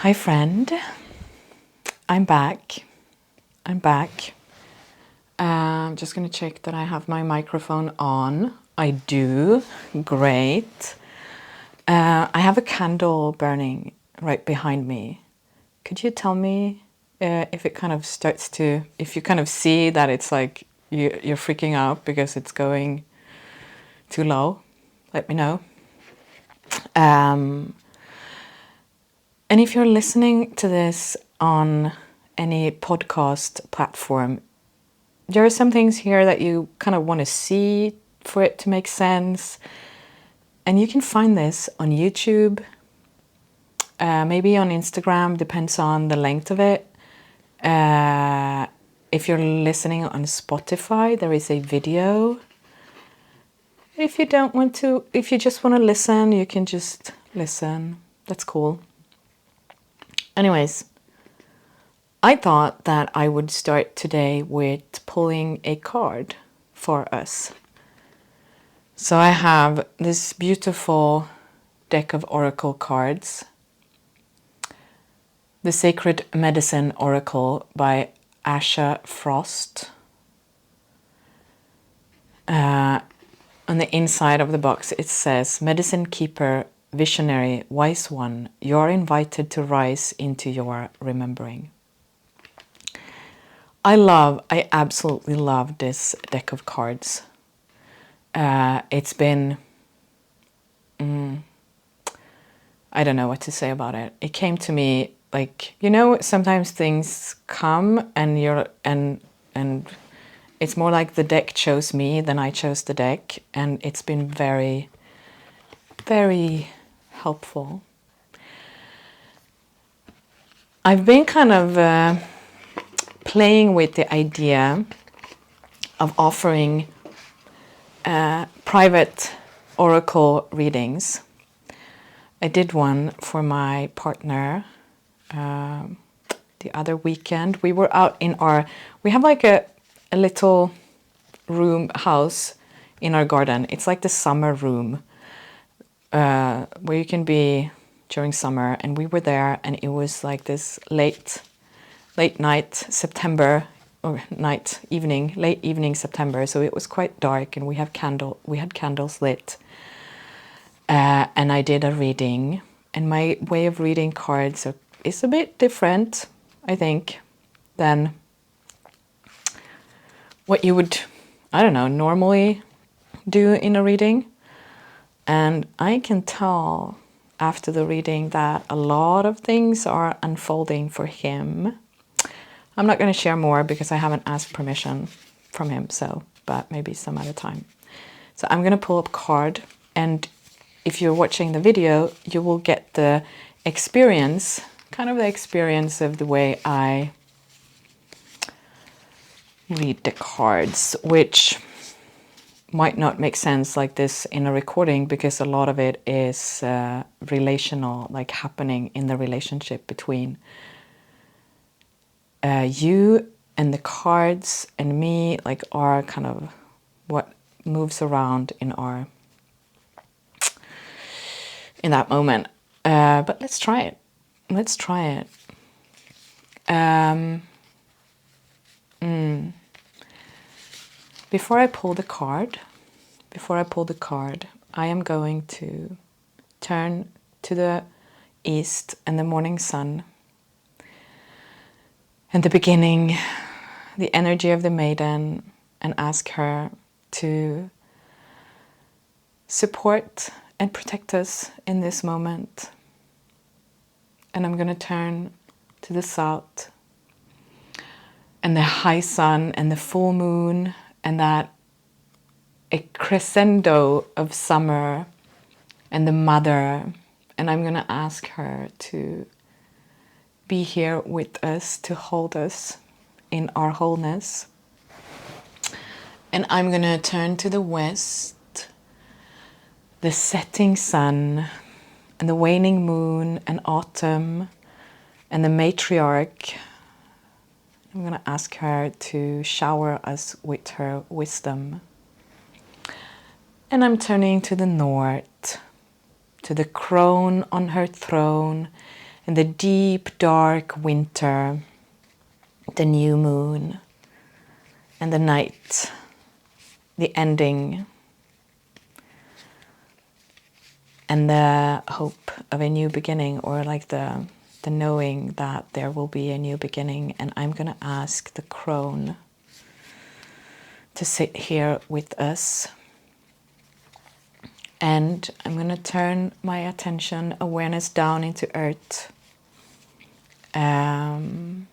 Hi friend, I'm back. I'm just gonna check that I have my microphone on. I do, great. I have a candle burning right behind me. Could you tell me if it kind of starts to, if you kind of see that it's like you're freaking out because it's going too low? Let me know. And if you're listening to this on any podcast platform, there are some things here that you kind of want to see for it to make sense. And you can find this on YouTube, maybe on Instagram, depends on the length of it. If you're listening on Spotify, there is a video. If you don't want to, if you just want to listen, you can just listen. That's cool. Anyways, I thought that I would start today with pulling a card for us. So I have this beautiful deck of oracle cards. The Sacred Medicine Oracle by Asha Frost. On the inside of the box it says, Medicine Keeper, Visionary, Wise One, you are invited to rise into your remembering. I absolutely love this deck of cards. It's been, I don't know what to say about it. It came to me like, you know, sometimes things come and and it's more like the deck chose me than I chose the deck, and it's been very, very helpful. I've been kind of playing with the idea of offering private oracle readings. I did one for my partner the other weekend. We were out in we have like a little house in our garden. It's like the summer room where you can be during summer, and we were there, and it was like this late night September, or late evening September, so it was quite dark, and we had candles lit, and I did a reading. And my way of reading cards is a bit different, I think, than what you would, I don't know, normally do in a reading. And I can tell after the reading that a lot of things are unfolding for him. I'm not going to share more because I haven't asked permission from him, but maybe some other time. So I'm going to pull up a card, and if you're watching the video, you will get the experience, kind of the experience of the way I read the cards, which might not make sense like this in a recording because a lot of it is relational, like happening in the relationship between you and the cards and me, like are kind of what moves around in that moment. But let's try it. Before I pull the card, I am going to turn to the east and the morning sun and the beginning, the energy of the maiden, and ask her to support and protect us in this moment. And I'm going to turn to the south and the high sun and the full moon and that a crescendo of summer and the mother. And I'm going to ask her to be here with us, to hold us in our wholeness. And I'm going to turn to the west, the setting sun and the waning moon and autumn and the matriarch. I'm going to ask her to shower us with her wisdom. And I'm turning to the north, to the crone on her throne and the deep, dark winter, the new moon, and the night, the ending, and the hope of a new beginning, or like the knowing that there will be a new beginning. And I'm going to ask the crone to sit here with us. And I'm going to turn my attention, awareness down into earth. And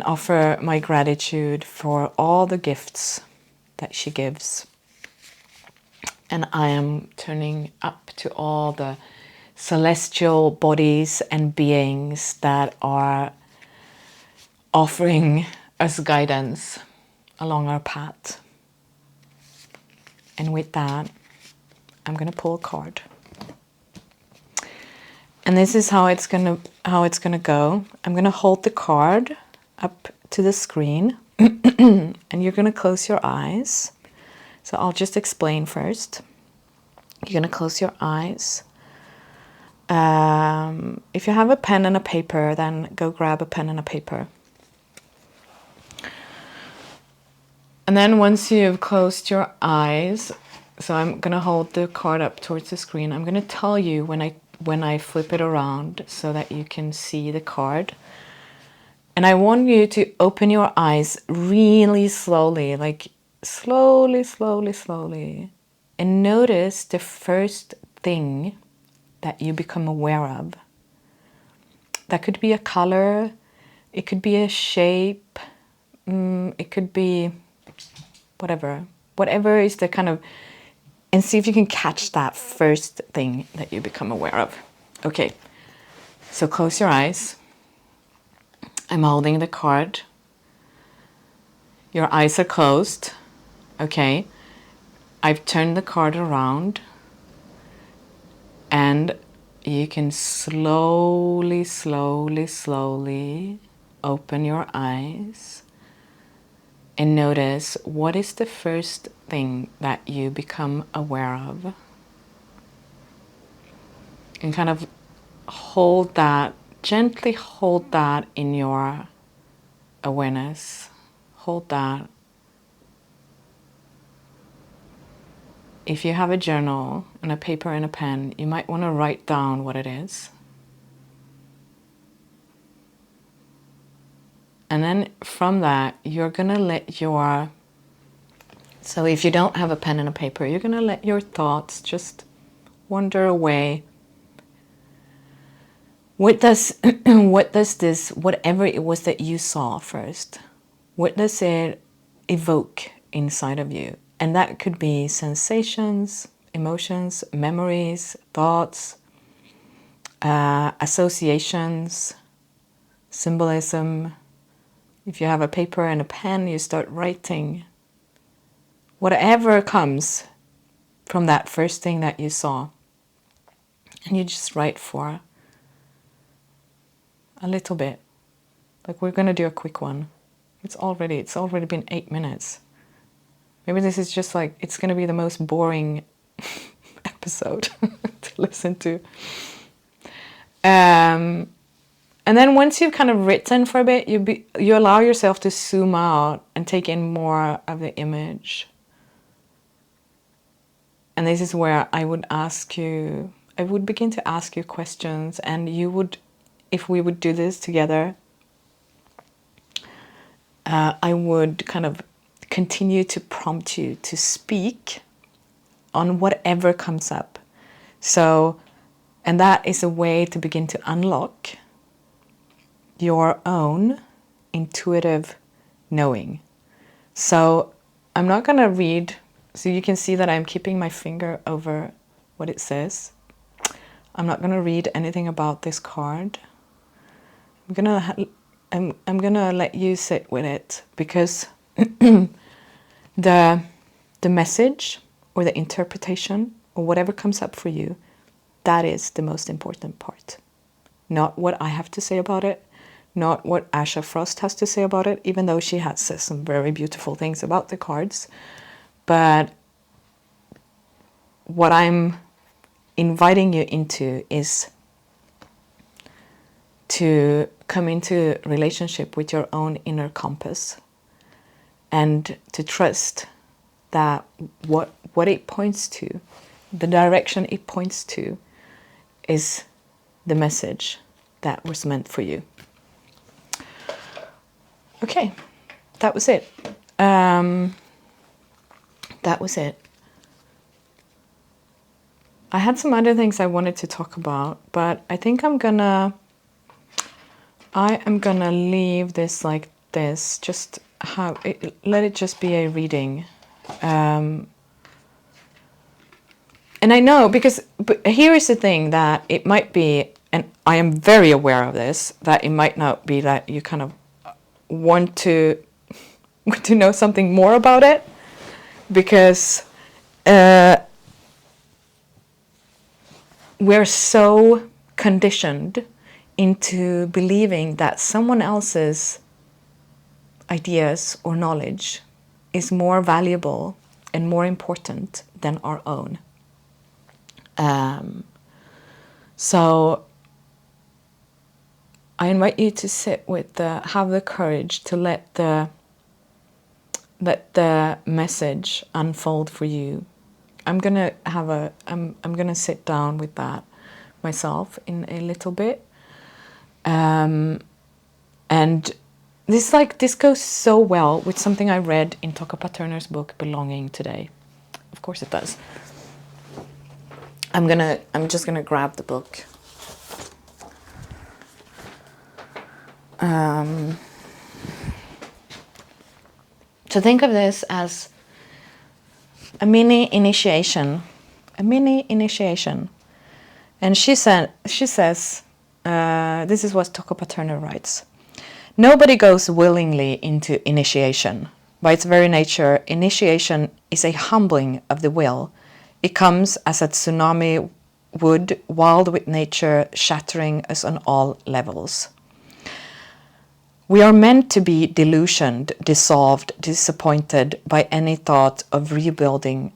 offer my gratitude for all the gifts that she gives. And I am turning up to all the celestial bodies and beings that are offering us guidance along our path. And with that, I'm going to pull a card. And this is how it's going to go. I'm going to hold the card up to the screen and you're going to close your eyes. So I'll just explain first. You're going to close your eyes. If you have a pen and a paper, then go grab a pen and a paper. And then once you've closed your eyes, so I'm going to hold the card up towards the screen. I'm going to tell you when I flip it around so that you can see the card. And I want you to open your eyes really slowly, like slowly, slowly, slowly. And notice the first thing that you become aware of. That could be a color, it could be a shape, it could be whatever. Whatever is the kind of... And see if you can catch that first thing that you become aware of. Okay, so close your eyes. I'm holding the card. Your eyes are closed. Okay, I've turned the card around. And you can slowly, slowly, slowly open your eyes and notice what is the first thing that you become aware of. And kind of hold that, gently hold that in your awareness. Hold that. If you have a journal and a paper and a pen, you might want to write down what it is. And then from that, you're going to let your... So if you don't have a pen and a paper, you're going to let your thoughts just wander away. What does this, whatever it was that you saw first, what does it evoke inside of you? And that could be sensations, emotions, memories, thoughts, associations, symbolism. If you have a paper and a pen, you start writing. Whatever comes from that first thing that you saw. And you just write for a little bit. Like we're going to do a quick one. It's already been 8 minutes. Maybe this is just like, it's going to be the most boring episode to listen to. And then once you've kind of written for a bit, you allow yourself to zoom out and take in more of the image. And this is where I would begin to ask you questions, and you would, if we would do this together, I would kind of continue to prompt you to speak on whatever comes up. So, and that is a way to begin to unlock your own intuitive knowing. So I'm not going to read, so you can see that I'm keeping my finger over what it says. I'm not going to read anything about this card. I'm going to let you sit with it, because the message or the interpretation or whatever comes up for you, that is the most important part. Not what I have to say about it, not what Asha Frost has to say about it, even though she has said some very beautiful things about the cards. But what I'm inviting you into is to come into relationship with your own inner compass and to trust that what it points to, the direction it points to, is the message that was meant for you. Okay, that was it. That was it. I had some other things I wanted to talk about, but I think I am gonna leave this like this. Just let it just be a reading. And I know but here is the thing, that it might be, and I am very aware of this, that it might not be that you kind of want to know something more about it, because we're so conditioned into believing that someone else's ideas or knowledge is more valuable and more important than our own. So I invite you to sit with have the courage to let the message unfold for you. I'm gonna sit down with that myself in a little bit, and this goes so well with something I read in Tokapa Turner's book Belonging today. Of course it does. I'm just gonna grab the book. So think of this as a mini initiation. And she says, this is what Tokapa Turner writes: nobody goes willingly into initiation. By its very nature, initiation is a humbling of the will. It comes as a tsunami would, wild with nature, shattering us on all levels. We are meant to be delusioned, dissolved, disappointed by any thought of rebuilding,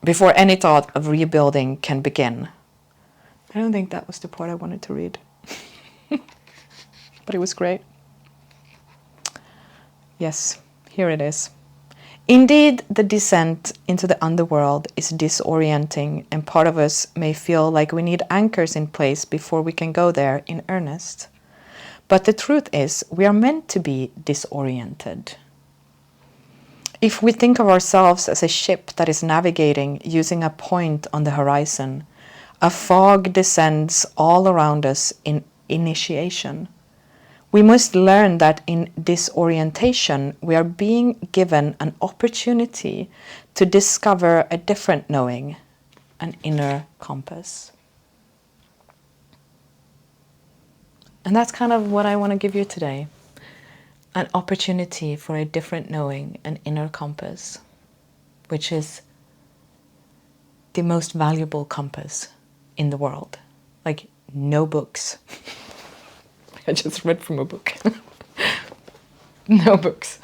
before any thought of rebuilding can begin. I don't think that was the part I wanted to read, but it was great. Yes, here it is. Indeed, the descent into the underworld is disorienting, and part of us may feel like we need anchors in place before we can go there in earnest. But the truth is, we are meant to be disoriented. If we think of ourselves as a ship that is navigating using a point on the horizon, a fog descends all around us in initiation. We must learn that in disorientation, we are being given an opportunity to discover a different knowing, an inner compass. And that's kind of what I want to give you today. An opportunity for a different knowing, an inner compass, which is the most valuable compass in the world. Like, no books. I just read from a book. No books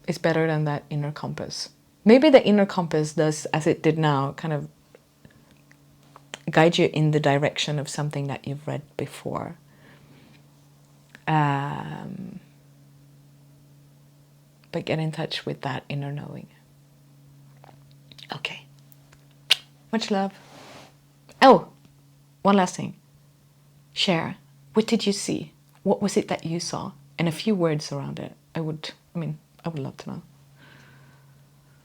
is better than that inner compass. Maybe the inner compass does, as it did now, kind of guide you in the direction of something that you've read before. But get in touch with that inner knowing. Okay. Much love. Oh, one last thing. Share. What did you see? What was it that you saw? And a few words around it. I would love to know.